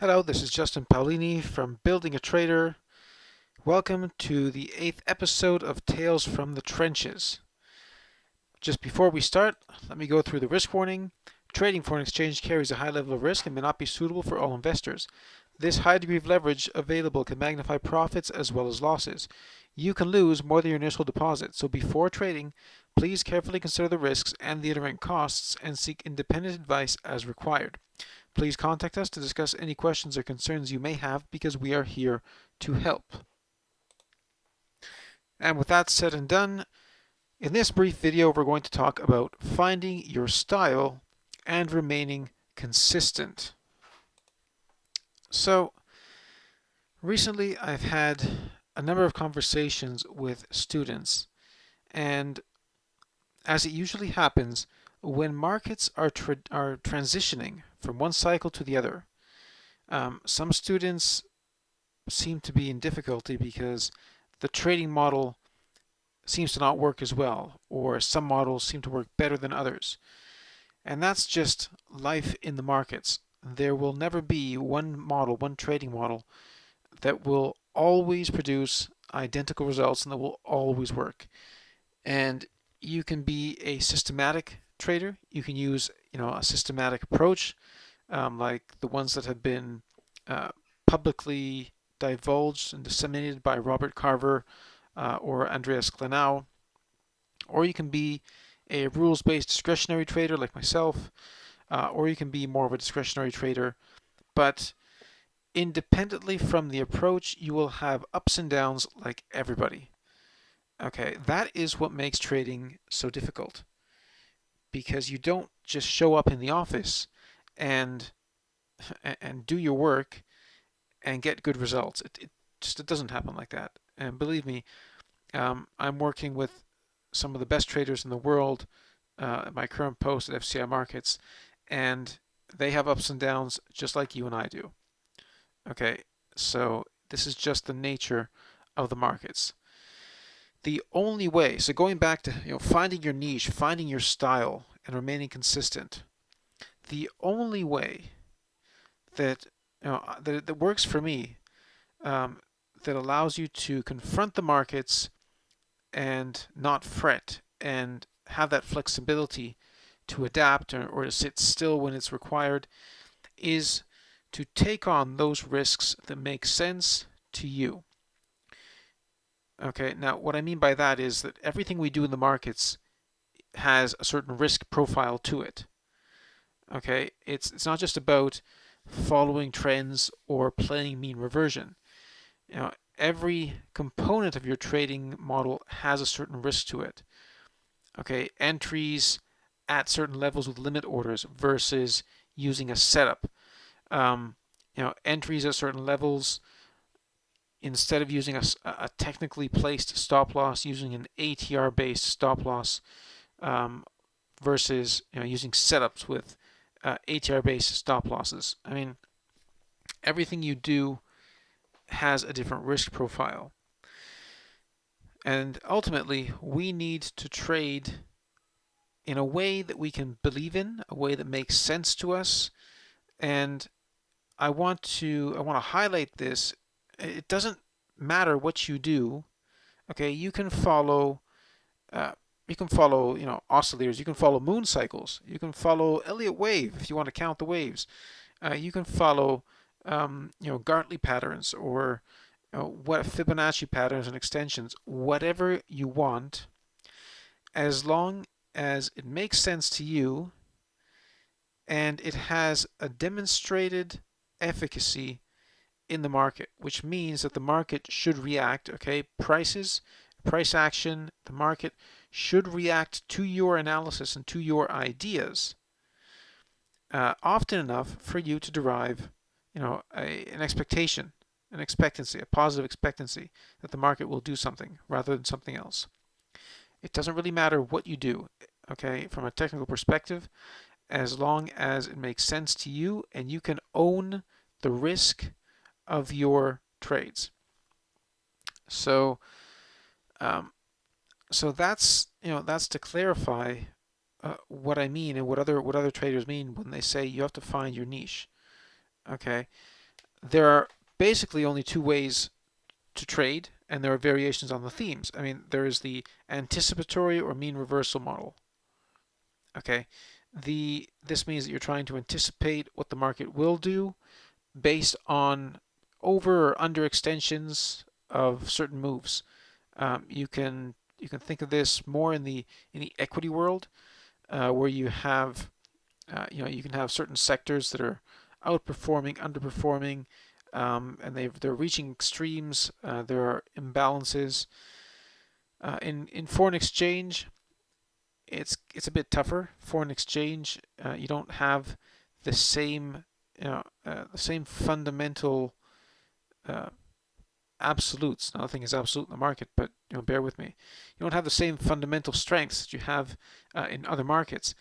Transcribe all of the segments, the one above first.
Hello, this is Justin Paolini from Building a Trader. Welcome to the 8th episode of Tales from the Trenches. Just before we start, let me go through the risk warning. Trading foreign exchange carries a high level of risk and may not be suitable for all investors. This high degree of leverage available can magnify profits as well as losses. You can lose more than your initial deposit, so before trading, please carefully consider the risks and the underwriting costs and seek independent advice as required. Please contact us to discuss any questions or concerns you may have because we are here to help. And with that said and done, in this brief video we're going to talk about finding your style and remaining consistent. So recently I've had a number of conversations with students, and as it usually happens when markets are transitioning from one cycle to the other, some students seem to be in difficulty because the trading model seems to not work as well, or some models seem to work better than others. And that's just life in the markets. There will never be one model, one trading model, that will always produce identical results and that will always work. And you can be a systematic trader. You can use, a systematic approach, like the ones that have been publicly divulged and disseminated by Robert Carver or Andreas Glenau, or you can be a rules-based discretionary trader like myself, or you can be more of a discretionary trader. But independently from the approach, you will have ups and downs like everybody. Okay, that is what makes trading so difficult, because you don't just show up in the office and do your work and get good results. It doesn't happen like that. And believe me, I'm working with some of the best traders in the world at my current post at FCI Markets, and they have ups and downs just like you and I do. Okay, so this is just the nature of the markets. The only way, so going back to finding your niche, finding your style, and remaining consistent, the only way that that works for me, that allows you to confront the markets and not fret and have that flexibility to adapt or to sit still when it's required, is to take on those risks that make sense to you. Okay, now what I mean by that is that everything we do in the markets has a certain risk profile to it. Okay, it's not just about following trends or playing mean reversion. Every component of your trading model has a certain risk to it. Okay, entries at certain levels with limit orders versus using a setup. Entries at certain levels, instead of using a technically placed stop loss, using an ATR based stop loss, versus using setups with ATR based stop losses. I mean, everything you do has a different risk profile. And ultimately, we need to trade in a way that we can believe in, a way that makes sense to us. And I want to highlight this. It doesn't matter what you do. Okay, you can follow oscillators, you can follow moon cycles, you can follow Elliott wave if you want to count the waves. You can follow Gartley patterns, or what Fibonacci patterns and extensions, whatever you want, as long as it makes sense to you and it has a demonstrated efficacy in the market, which means that the market should react. Okay, price action, the market should react to your analysis and to your ideas often enough for you to derive an expectation, an expectancy, a positive expectancy that the market will do something rather than something else. It doesn't really matter what you do, okay, from a technical perspective, as long as it makes sense to you and you can own the risk of your trades. So that's to clarify what I mean and what other traders mean when they say you have to find your niche. Okay, there are basically only two ways to trade, and there are variations on the themes. I mean, there is the anticipatory or mean reversal model. Okay, this means that you're trying to anticipate what the market will do based on over or under extensions of certain moves. You can think of this more in the equity world, where you have you can have certain sectors that are outperforming, underperforming, and they're reaching extremes. There are imbalances. In foreign exchange, it's a bit tougher. Foreign exchange, you don't have the same the same fundamental uh, absolutes. Now, nothing is absolute in the market, but bear with me. You don't have the same fundamental strengths that you have in other markets.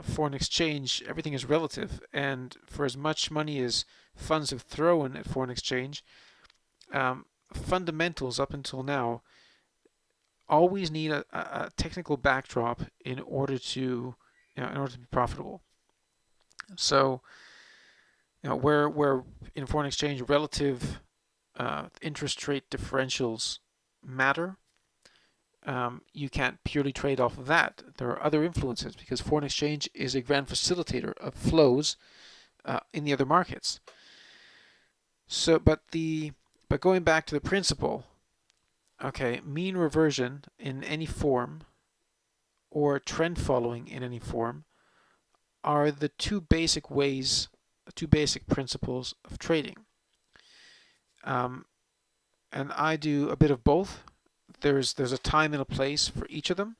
Foreign exchange, everything is relative, and for as much money as funds have thrown at foreign exchange, fundamentals up until now always need a technical backdrop in order to in order to be profitable. So, where in foreign exchange relative interest rate differentials matter, you can't purely trade off of that. There are other influences because foreign exchange is a grand facilitator of flows in the other markets. So, but going back to the principle, okay, mean reversion in any form or trend following in any form are the two basic ways, two basic principles of trading. And I do a bit of both. There's a time and a place for each of them.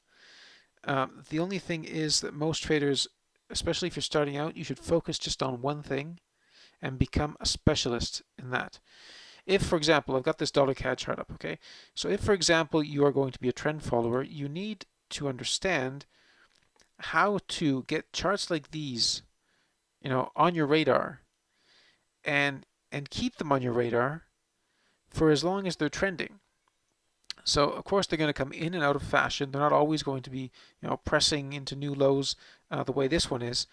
The only thing is that most traders, especially if you're starting out, you should focus just on one thing and become a specialist in that. If, for example, I've got this dollar CAD chart up, okay? So if, for example, you are going to be a trend follower, you need to understand how to get charts like these, on your radar and keep them on your radar for as long as they're trending. So of course they're going to come in and out of fashion. They're not always going to be, pressing into new lows the way this one is.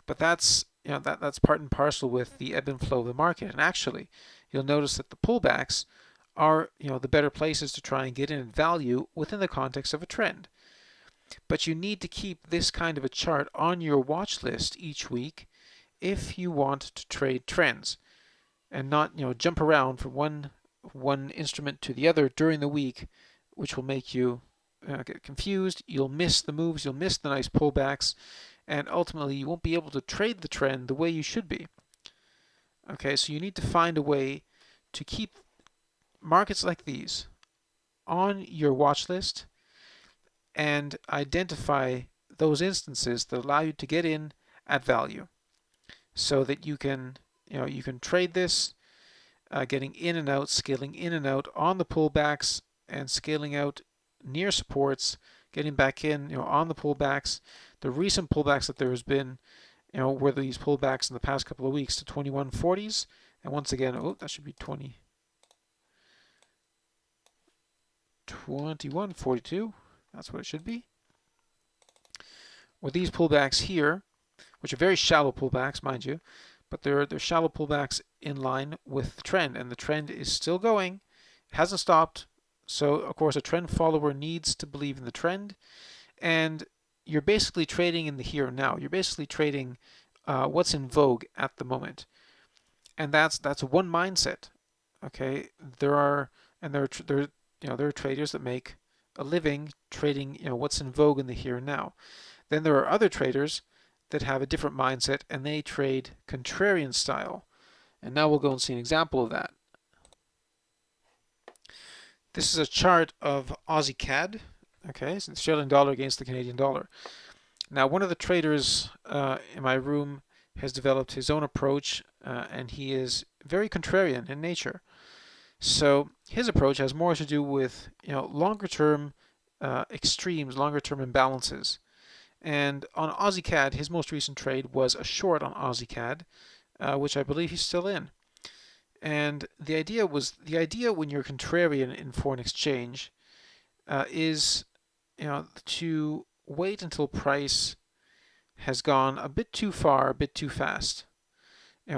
But that's that's part and parcel with the ebb and flow of the market. And actually, you'll notice that the pullbacks are the better places to try and get in value within the context of a trend. But you need to keep this kind of a chart on your watch list each week if you want to trade trends, and not jump around from one instrument to the other during the week, which will make you get confused. You'll miss the moves, you'll miss the nice pullbacks, and ultimately you won't be able to trade the trend the way you should be. Okay, so you need to find a way to keep markets like these on your watch list and identify those instances that allow you to get in at value, so that you can trade this, getting in and out, scaling in and out on the pullbacks, and scaling out near supports, getting back in on the pullbacks. The recent pullbacks that there has been, were these pullbacks in the past couple of weeks to 2140s, and once again, that should be 2142. That's what it should be. With these pullbacks here, which are very shallow pullbacks, mind you, but they're shallow pullbacks in line with the trend, and the trend is still going. It hasn't stopped. So of course a trend follower needs to believe in the trend, and you're basically trading in the here and now. You're basically trading what's in vogue at the moment, and that's one mindset. Okay, there are traders that make a living trading what's in vogue in the here and now. Then there are other traders that have a different mindset, and they trade contrarian style. And now we'll go and see an example of that. This is a chart of Aussie CAD, okay, so the Australian dollar against the Canadian dollar. Now, one of the traders in my room has developed his own approach, and he is very contrarian in nature. So his approach has more to do with longer-term extremes, longer-term imbalances. And on Aussie CAD, his most recent trade was a short on Aussie CAD, which I believe he's still in. And the idea when you're contrarian in foreign exchange is to wait until price has gone a bit too far, a bit too fast,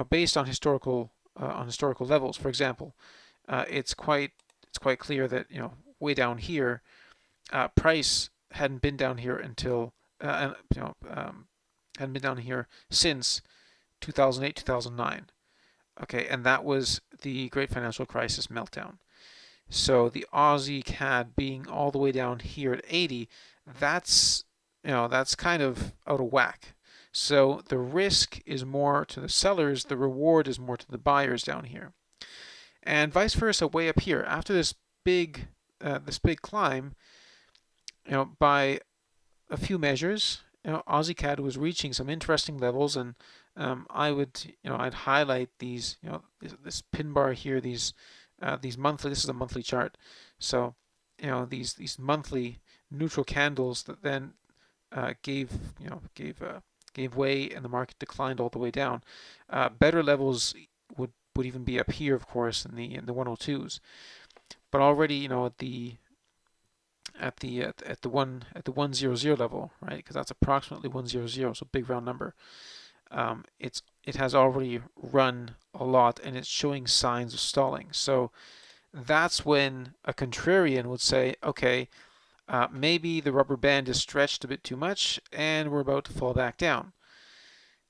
based on historical on historical levels. For example, it's quite clear that way down here, price hadn't been down here until hadn't been down here since 2008 2009. Okay, and that was the great financial crisis meltdown. So the Aussie CAD being all the way down here at 80, that's that's kind of out of whack. So the risk is more to the sellers, the reward is more to the buyers down here, and vice versa way up here. After this big climb, by a few measures, Aussie CAD was reaching some interesting levels, and I'd highlight these, this pin bar here, these monthly. This is a monthly chart, so these monthly neutral candles that then gave gave way, and the market declined all the way down. Better levels would even be up here, of course, in the 102s. But already, at the 100 level, right? Because that's approximately 100, so big round number. It has already run a lot, and it's showing signs of stalling. So that's when a contrarian would say, okay, maybe the rubber band is stretched a bit too much, and we're about to fall back down.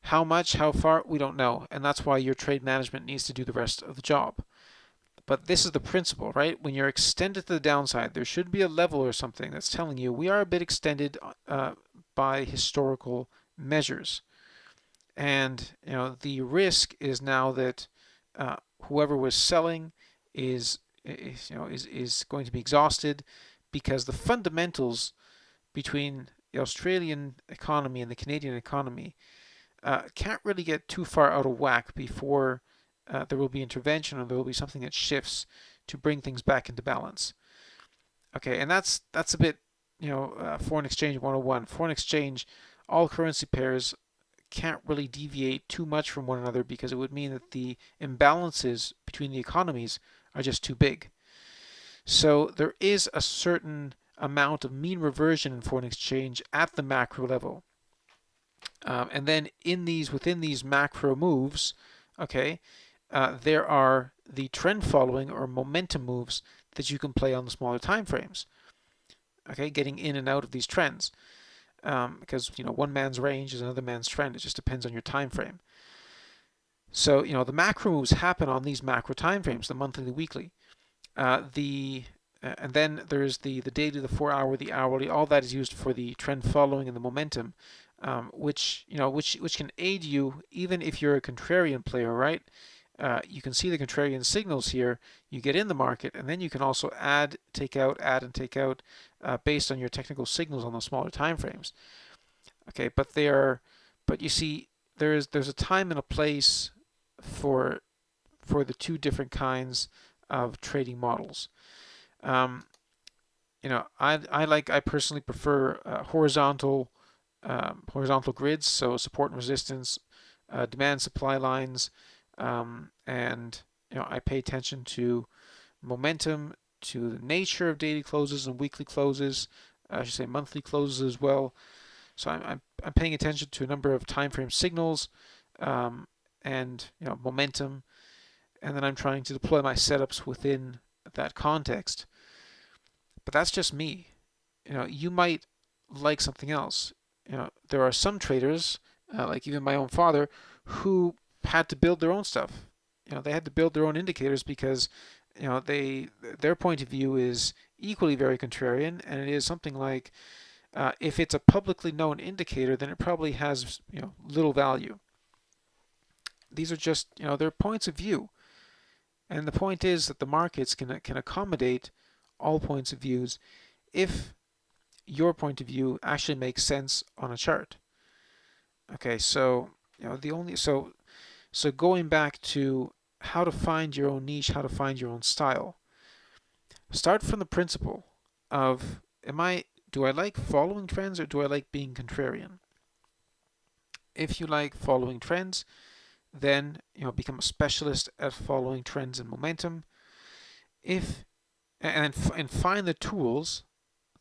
How much, how far, we don't know, and that's why your trade management needs to do the rest of the job. But this is the principle, right? When you're extended to the downside, there should be a level or something that's telling you we are a bit extended by historical measures. And the risk is now that whoever was selling is going to be exhausted, because the fundamentals between the Australian economy and the Canadian economy can't really get too far out of whack before there will be intervention, or there will be something that shifts to bring things back into balance. Okay, and that's a bit, foreign exchange 101. Foreign exchange, all currency pairs can't really deviate too much from one another, because it would mean that the imbalances between the economies are just too big. So there is a certain amount of mean reversion in foreign exchange at the macro level. And then within these macro moves, okay, there are the trend following or momentum moves that you can play on the smaller time frames. Okay, getting in and out of these trends, because one man's range is another man's trend. It just depends on your time frame. So the macro moves happen on these macro time frames, the monthly, the weekly, and then there's the daily, the 4-hour, the hourly. All that is used for the trend following and the momentum, which can aid you even if you're a contrarian player, right? You can see the contrarian signals here. You get in the market, and then you can also add, take out, based on your technical signals on the smaller time frames. Okay, but you see, there's a time and a place for the two different kinds of trading models. I personally prefer horizontal grids, so support and resistance, demand supply lines, and I pay attention to momentum, to the nature of daily closes and weekly closes. I should say monthly closes as well. So I'm paying attention to a number of time frame signals, and momentum, and then I'm trying to deploy my setups within that context. But that's just me. You might like something else. There are some traders, like even my own father, who had to build their own stuff. They had to build their own indicators, because their point of view is equally very contrarian, and it is something like, if it's a publicly known indicator, then it probably has little value. These are just their points of view, and the point is that the markets can accommodate all points of views if your point of view actually makes sense on a chart. Okay, so so going back to how to find your own niche, how to find your own style. Start from the principle of, do I like following trends, or do I like being contrarian? If you like following trends, then become a specialist at following trends and momentum. And find the tools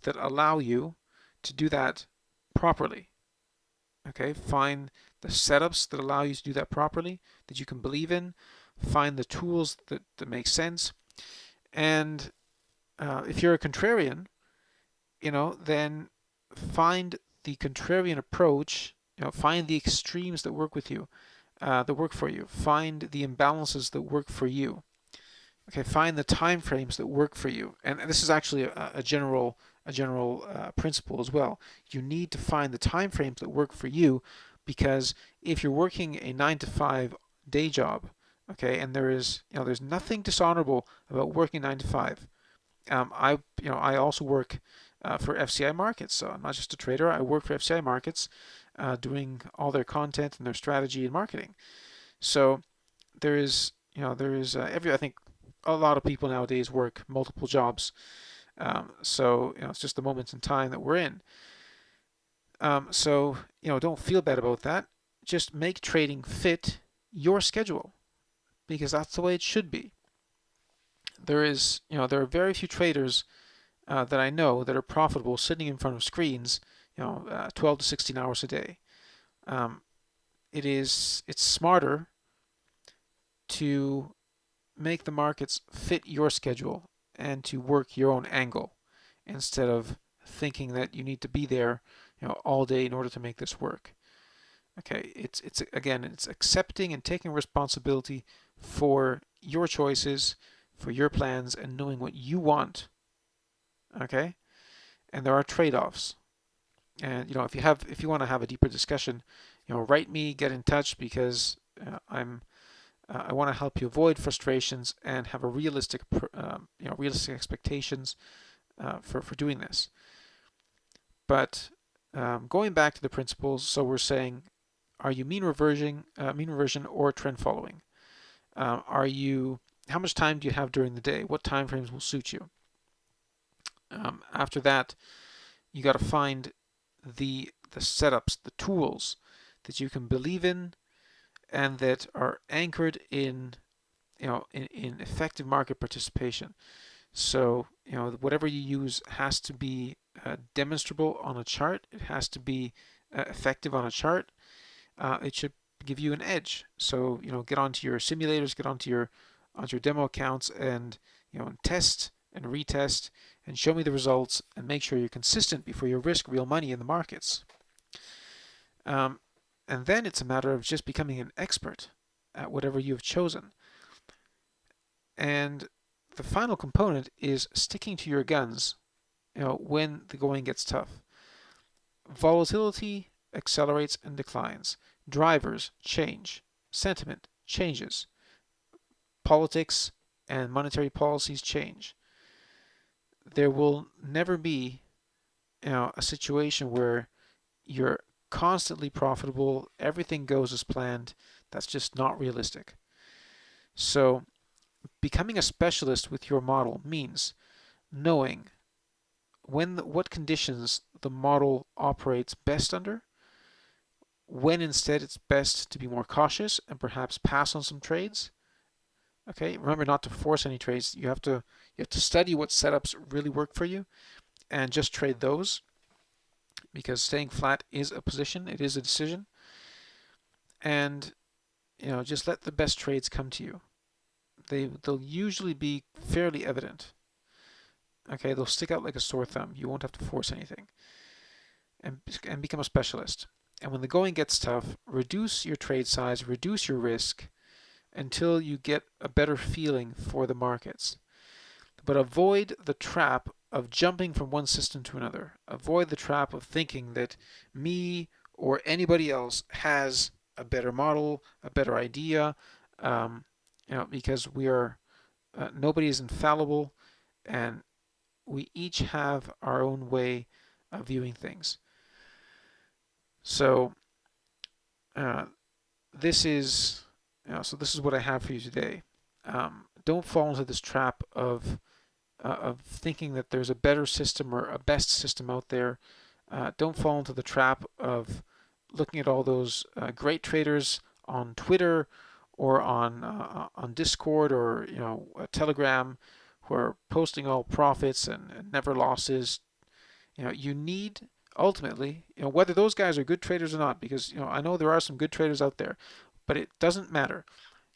that allow you to do that properly. Okay, find the setups that allow you to do that properly, that you can believe in, find the tools that make sense. And if you're a contrarian, then find the contrarian approach, find the extremes that work with you, that work for you. Find the imbalances that work for you. Okay, find the time frames that work for you. And this is actually a general principle as well. You need to find the time frames that work for you, because if you're working a 9 to 5 day job, okay, and there's nothing dishonorable about working 9 to 5. I also work for FCI Markets, so I'm not just a trader. I work for FCI Markets, doing all their content and their strategy and marketing. So I think a lot of people nowadays work multiple jobs. So it's just the moment in time that we're in. So don't feel bad about that. Just make trading fit your schedule, because that's the way it should be. There are very few traders that I know that are profitable sitting in front of screens, 12 to 16 hours a day. It's smarter to make the markets fit your schedule and to work your own angle, instead of thinking that you need to be there, all day in order to make this work. Okay, it's accepting and taking responsibility for your choices, for your plans, and knowing what you want. Okay, and there are trade-offs. And if you want to have a deeper discussion, write me, get in touch, because I want to help you avoid frustrations and have a realistic expectations for doing this. But going back to the principles, so we're saying, are you mean reversion or trend following? How much time do you have during the day? What time frames will suit you? After that, you got to find the setups, the tools that you can believe in and that are anchored in effective market participation. So whatever you use has to be demonstrable on a chart. It has to be effective on a chart. It should give you an edge. So get onto your simulators, get onto your demo accounts, and test and retest and show me the results, and make sure you're consistent before you risk real money in the markets. And then it's a matter of just becoming an expert at whatever you've chosen. And the final component is sticking to your guns, when the going gets tough. Volatility accelerates and declines. Drivers change. Sentiment changes. Politics and monetary policies change. There will never be a situation where you're constantly profitable, everything goes as planned. That's just not realistic. So becoming a specialist with your model means knowing what conditions the model operates best under, when instead it's best to be more cautious and perhaps pass on some trades. Okay, remember not to force any trades. You have to study what setups really work for you and just trade those, because staying flat is a position, it is a decision. And just let the best trades come to you. They'll usually be fairly evident. Okay, they'll stick out like a sore thumb. You won't have to force anything. And become a specialist. And when the going gets tough, reduce your trade size, reduce your risk until you get a better feeling for the markets. But avoid the trap of jumping from one system to another. Avoid the trap of thinking that me or anybody else has a better model, a better idea, because nobody is infallible, and we each have our own way of viewing things. So this is what I have for you today. Don't fall into this trap of thinking that there's a better system or a best system out there. Don't fall into the trap of looking at all those great traders on Twitter or on Discord or Telegram, who are posting all profits and never losses. You need ultimately, whether those guys are good traders or not, because I know there are some good traders out there, but it doesn't matter.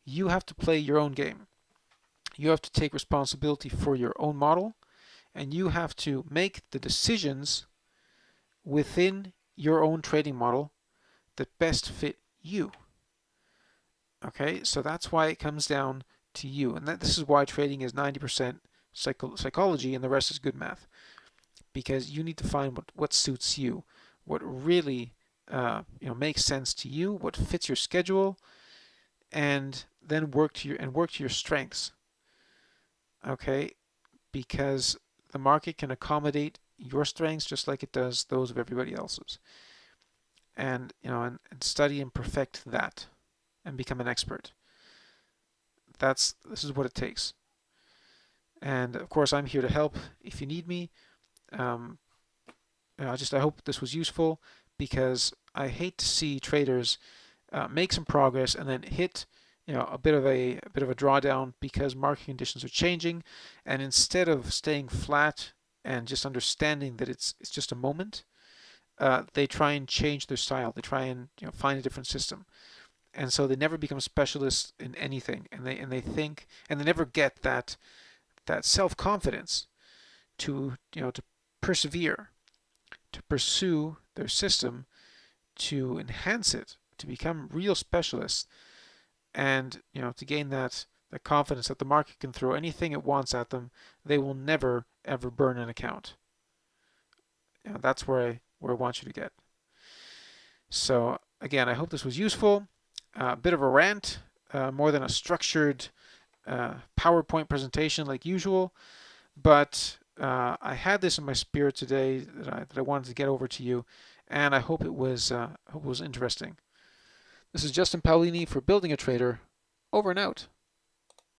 You have to play your own game. You have to take responsibility for your own model, and you have to make the decisions within your own trading model that best fit you. Okay, so that's why it comes down to you, and this is why trading is 90% psychology and the rest is good math, because you need to find what suits you, what really makes sense to you, what fits your schedule, and then work to your strengths. Okay, because the market can accommodate your strengths just like it does those of everybody else's, and and study and perfect that and become an expert. This is what it takes. And of course, I'm here to help if you need me. Um, I hope this was useful, because I hate to see traders make some progress and then hit a bit of a drawdown because market conditions are changing, and instead of staying flat and just understanding that it's just a moment, they try and change their style. They try and find a different system, and so they never become specialists in anything, and they think, and they never get that self confidence to persevere, to pursue their system, to enhance it, to become real specialists, and to gain that confidence that the market can throw anything it wants at them. They will never ever burn an account. That's where I want you to get. So again, I hope this was useful. A bit of a rant, more than a structured PowerPoint presentation like usual, but I had this in my spirit today that I wanted to get over to you, and I hope it was interesting. This is Justin Paolini for Building a Trader. Over and out.